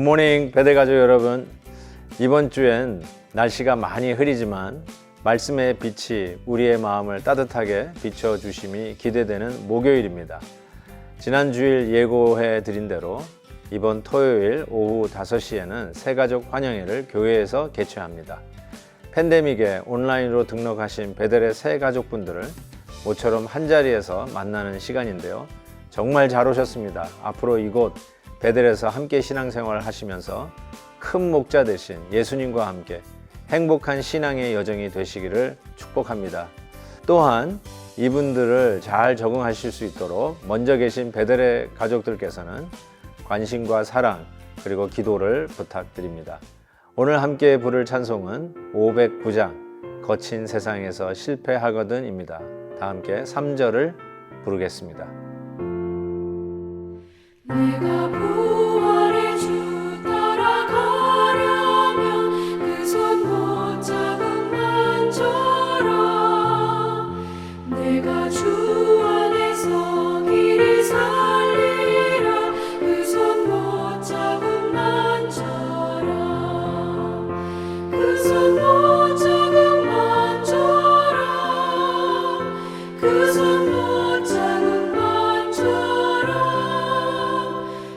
굿모닝 베델 가족 여러분, 이번 주엔 날씨가 많이 흐리지만 말씀의 빛이 우리의 마음을 따뜻하게 비춰주심이 기대되는 목요일입니다. 지난 주일 예고해 드린 대로 이번 토요일 오후 5시에는 새가족 환영회를 교회에서 개최합니다. 팬데믹에 온라인으로 등록하신 베델의 새가족분들을 모처럼 한자리에서 만나는 시간인데요. 정말 잘 오셨습니다. 앞으로 이곳 베델에서 함께 신앙생활을 하시면서 큰 목자 되신 예수님과 함께 행복한 신앙의 여정이 되시기를 축복합니다. 또한 이분들을 잘 적응하실 수 있도록 먼저 계신 베델의 가족들께서는 관심과 사랑 그리고 기도를 부탁드립니다. 오늘 함께 부를 찬송은 509장 거친 세상에서 실패하거든입니다. 다 함께 3절을 부르겠습니다. 내가 부활의 주 따라가려면 그 손 못 잡음만 줘라. 내가 주 안에서 길이 살리라. 그 손 못 잡음만 줘라. 그 손 못 잡음만 줘라. 그 손 못 잡음만 줘라.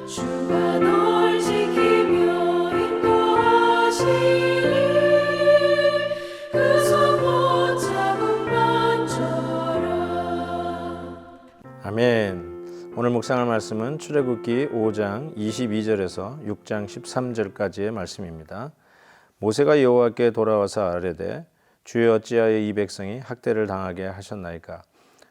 주가 널 지키며 인도하시니 그 손 못 잡음만 줘라. 아멘. 오늘 묵상할 말씀은 출애굽기 5장 22절에서 6장 13절까지의 말씀입니다. 모세가 여호와께 돌아와서 아뢰되 주여 어찌하여 이 백성이 학대를 당하게 하셨나이까?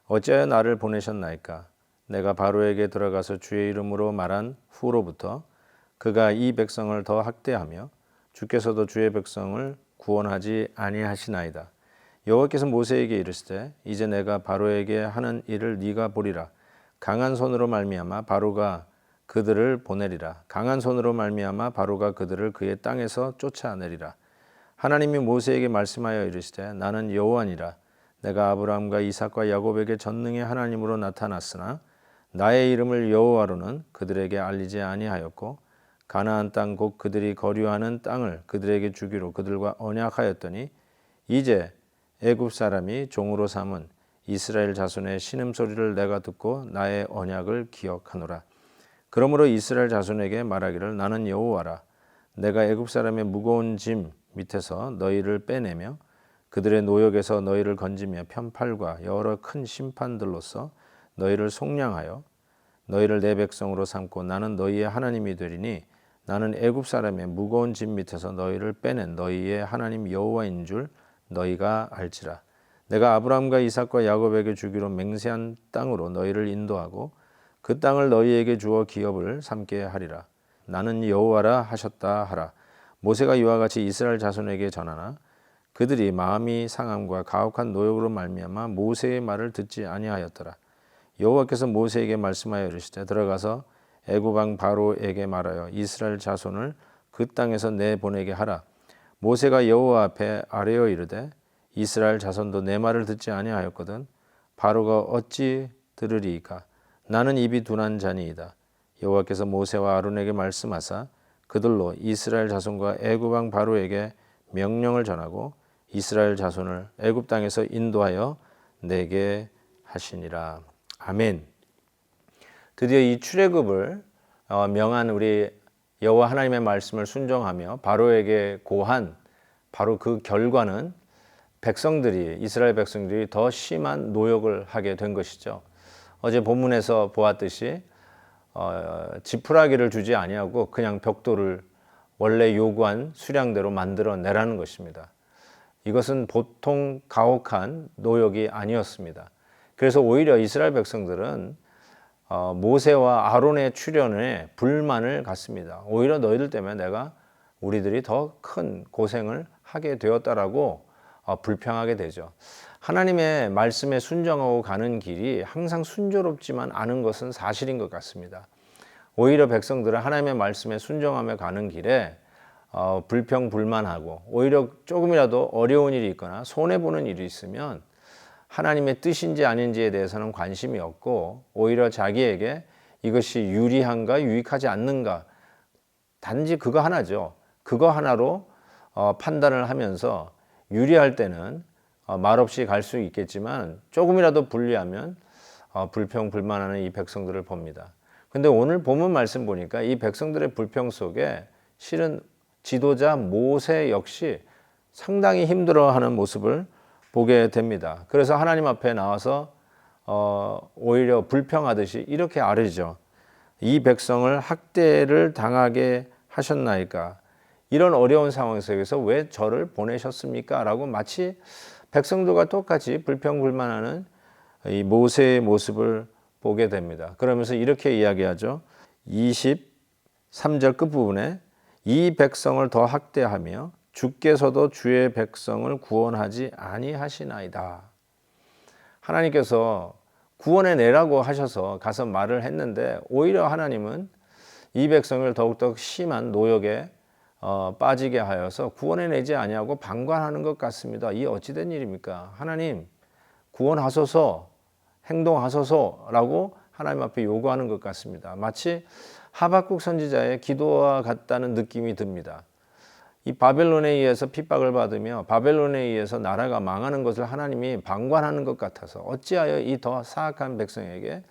어찌하여 나를 보내셨나이까? 내가 바로에게 들어가서 주의 이름으로 말한 후로부터 그가 이 백성을 더 학대하며 주께서도 주의 백성을 구원하지 아니하시나이다. 여호와께서 모세에게 이르시되 이제 내가 바로에게 하는 일을 네가 보리라. 강한 손으로 말미암아 바로가 그들을 보내리라. 강한 손으로 말미암아 바로가 그들을 그의 땅에서 쫓아내리라. 하나님이 모세에게 말씀하여 이르시되 나는 여호와니라. 내가 아브라함과 이삭과 야곱에게 전능의 하나님으로 나타났으나 나의 이름을 여호와로는 그들에게 알리지 아니하였고 가나안 땅 곧 그들이 거류하는 땅을 그들에게 주기로 그들과 언약하였더니 이제 애굽 사람이 종으로 삼은 이스라엘 자손의 신음소리를 내가 듣고 나의 언약을 기억하노라. 그러므로 이스라엘 자손에게 말하기를 나는 여호와라. 내가 애굽 사람의 무거운 짐 밑에서 너희를 빼내며 그들의 노역에서 너희를 건지며 편팔과 여러 큰 심판들로서 너희를 속량하여 너희를 내 백성으로 삼고 나는 너희의 하나님이 되리니 나는 애굽 사람의 무거운 짐 밑에서 너희를 빼낸 너희의 하나님 여호와인 줄 너희가 알지라. 내가 아브라함과 이삭과 야곱에게 주기로 맹세한 땅으로 너희를 인도하고 그 땅을 너희에게 주어 기업을 삼게 하리라. 나는 여호와라 하셨다 하라. 모세가 이와 같이 이스라엘 자손에게 전하나 그들이 마음이 상함과 가혹한 노역으로 말미암아 모세의 말을 듣지 아니하였더라. 여호와께서 모세에게 말씀하여 이르시되 들어가서 애굽 왕 바로에게 말하여 이스라엘 자손을 그 땅에서 내보내게 하라. 모세가 여호와 앞에 아뢰어 이르되 이스라엘 자손도 내 말을 듣지 아니하였거든 바로가 어찌 들으리이까? 나는 입이 둔한 자니이다. 여호와께서 모세와 아론에게 말씀하사 그들로 이스라엘 자손과 애굽 왕 바로에게 명령을 전하고 이스라엘 자손을 애굽 땅에서 인도하여 내게 하시니라. 아멘. 드디어 이 출애굽을 명한 우리 여호와 하나님의 말씀을 순종하며 바로에게 고한 바로 그 결과는 이스라엘 백성들이 더 심한 노역을 하게 된 것이죠. 어제 본문에서 보았듯이 지푸라기를 주지 아니하고 그냥 벽돌을 원래 요구한 수량대로 만들어 내라는 것입니다. 이것은 보통 가혹한 노역이 아니었습니다. 그래서 오히려 이스라엘 백성들은 모세와 아론의 출현에 불만을 갖습니다. 오히려 너희들 때문에 우리들이 더 큰 고생을 하게 되었다라고 불평하게 되죠. 하나님의 말씀에 순종하고 가는 길이 항상 순조롭지만 않은 것은 사실인 것 같습니다. 오히려 백성들은 하나님의 말씀에 순종하며 가는 길에 불평 불만하고 오히려 조금이라도 어려운 일이 있거나 손해보는 일이 있으면 하나님의 뜻인지 아닌지에 대해서는 관심이 없고 오히려 자기에게 이것이 유리한가 유익하지 않는가 단지 그거 하나죠. 그거 하나로 판단을 하면서 유리할 때는 말없이 갈 수 있겠지만 조금이라도 불리하면 불평 불만하는 이 백성들을 봅니다. 근데 오늘 본문 말씀 보니까 이 백성들의 불평 속에 실은 지도자 모세 역시 상당히 힘들어하는 모습을 보게 됩니다. 그래서 하나님 앞에 나와서 오히려 불평하듯이 이렇게 아뢰죠. 이 백성을 학대를 당하게 하셨나이까? 이런 어려운 상황 속에서 왜 저를 보내셨습니까? 라고 마치 백성들과 똑같이 불평불만하는 이 모세의 모습을 보게 됩니다. 그러면서 이렇게 이야기하죠. 23절 끝부분에 이 백성을 더 학대하며 주께서도 주의 백성을 구원하지 아니하시나이다. 하나님께서 구원해 내라고 하셔서 가서 말을 했는데 오히려 하나님은 이 백성을 더욱더 심한 노역에 빠지게 하여서 구원해 내지 아니하고 방관하는 것 같습니다. 이 어찌된 일입니까? 하나님 구원하소서, 행동하소서라고 하나님 앞에 요구하는 것 같습니다. 마치 하박국 선지자의 기도와 같다는 느낌이 듭니다. 이 바벨론에 의해서 핍박을 받으며 바벨론에 의해서 나라가 망하는 것을 하나님이 방관하는 것 같아서 어찌하여 이 더 사악한 백성에게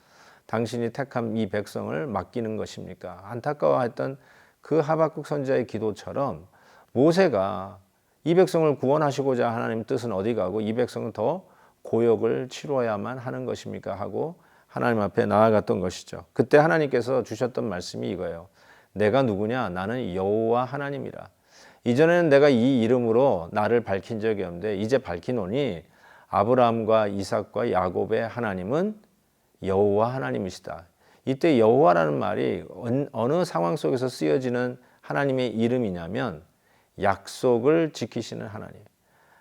당신이 택한 이 백성을 맡기는 것입니까? 안타까워했던 그 하박국 선지자의 기도처럼 모세가 이 백성을 구원하시고자 하나님 뜻은 어디 가고 이 백성은 더 고역을 치러야만 하는 것입니까? 하고 하나님 앞에 나아갔던 것이죠. 그때 하나님께서 주셨던 말씀이 이거예요. 내가 누구냐? 나는 여호와 하나님이라. 이전에는 내가 이 이름으로 나를 밝힌 적이 없는데 이제 밝히노니 아브라함과 이삭과 야곱의 하나님은 여호와 하나님이시다. 이때 여호와라는 말이 어느 상황 속에서 쓰여지는 하나님의 이름이냐면 약속을 지키시는 하나님.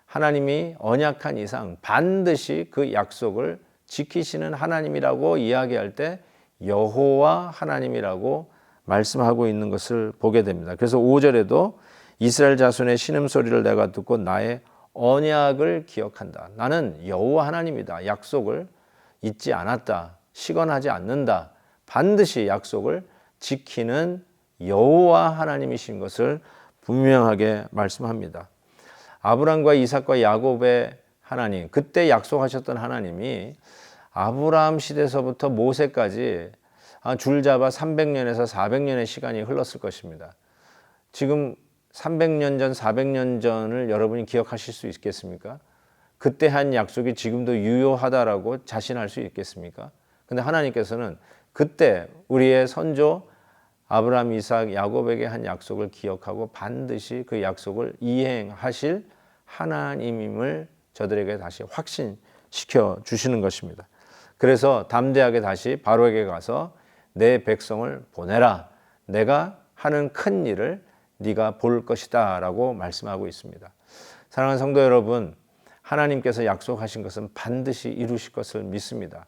하나님이 언약한 이상 반드시 그 약속을 지키시는 하나님이라고 이야기할 때 여호와 하나님이라고 말씀하고 있는 것을 보게 됩니다. 그래서 5절에도 이스라엘 자손의 신음소리를 내가 듣고 나의 언약을 기억한다. 나는 여호와 하나님이다. 약속을 잊지 않았다. 시건하지 않는다. 반드시 약속을 지키는 여호와 하나님이신 것을 분명하게 말씀합니다. 아브라함과 이삭과 야곱의 하나님, 그때 약속하셨던 하나님이 아브라함 시대서부터 모세까지 줄 잡아 300년에서 400년의 시간이 흘렀을 것입니다. 지금 300년 전, 400년 전을 여러분이 기억하실 수 있겠습니까? 그때 한 약속이 지금도 유효하다라고 자신할 수 있겠습니까? 근데 하나님께서는 그때 우리의 선조 아브라함, 이삭, 야곱에게 한 약속을 기억하고 반드시 그 약속을 이행하실 하나님임을 저들에게 다시 확신시켜 주시는 것입니다. 그래서 담대하게 다시 바로에게 가서 내 백성을 보내라. 내가 하는 큰 일을 네가 볼 것이다 라고 말씀하고 있습니다. 사랑하는 성도 여러분, 하나님께서 약속하신 것은 반드시 이루실 것을 믿습니다.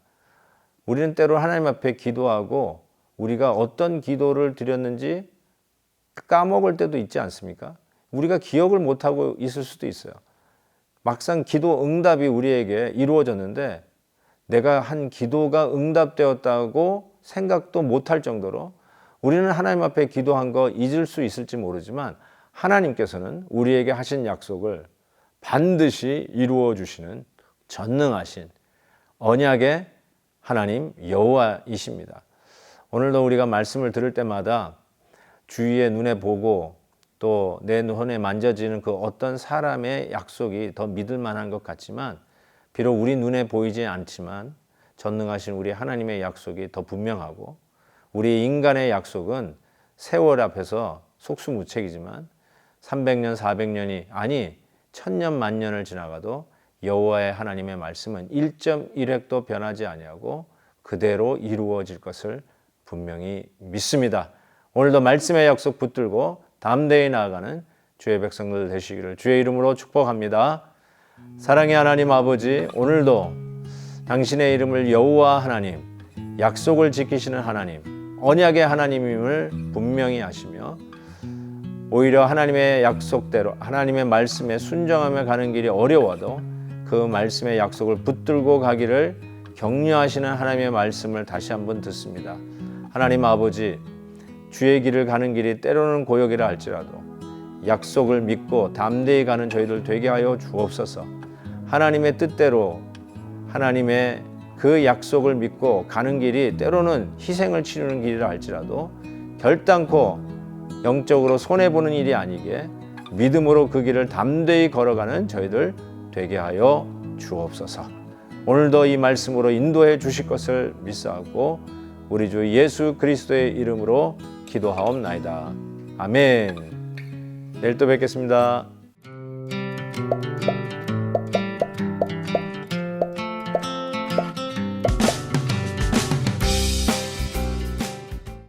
우리는 때로 하나님 앞에 기도하고 우리가 어떤 기도를 드렸는지 까먹을 때도 있지 않습니까? 우리가 기억을 못하고 있을 수도 있어요. 막상 기도 응답이 우리에게 이루어졌는데 내가 한 기도가 응답되었다고 생각도 못할 정도로 우리는 하나님 앞에 기도한 거 잊을 수 있을지 모르지만 하나님께서는 우리에게 하신 약속을 반드시 이루어 주시는 전능하신 언약의 하나님 여호와이십니다. 오늘도 우리가 말씀을 들을 때마다 주위의 눈에 보고 또 내 눈에 만져지는 그 어떤 사람의 약속이 더 믿을 만한 것 같지만 비록 우리 눈에 보이지 않지만 전능하신 우리 하나님의 약속이 더 분명하고 우리 인간의 약속은 세월 앞에서 속수무책이지만 300년, 400년이 아니 1000년, 만년을 지나가도 여호와의 하나님의 말씀은 1.1획도 변하지 아니하고 그대로 이루어질 것을 분명히 믿습니다. 오늘도 말씀의 약속 붙들고 담대히 나아가는 주의 백성들 되시기를 주의 이름으로 축복합니다. 사랑의 하나님 아버지, 오늘도 당신의 이름을 여호와 하나님, 약속을 지키시는 하나님, 언약의 하나님임을 분명히 하시며 오히려 하나님의 약속대로 하나님의 말씀에 순종하며 가는 길이 어려워도 그 말씀의 약속을 붙들고 가기를 격려하시는 하나님의 말씀을 다시 한번 듣습니다. 하나님 아버지, 주의 길을 가는 길이 때로는 고역이라 할지라도 약속을 믿고 담대히 가는 저희들 되게 하여 주옵소서. 하나님의 뜻대로 하나님의 그 약속을 믿고 가는 길이 때로는 희생을 치르는 길이라 할지라도 결단코 영적으로 손해보는 일이 아니게 믿음으로 그 길을 담대히 걸어가는 저희들 되게 하여 주옵소서. 오늘도 이 말씀으로 인도해 주실 것을 믿사오고 우리 주 예수 그리스도의 이름으로 기도하옵나이다. 아멘. 내일 또 뵙겠습니다.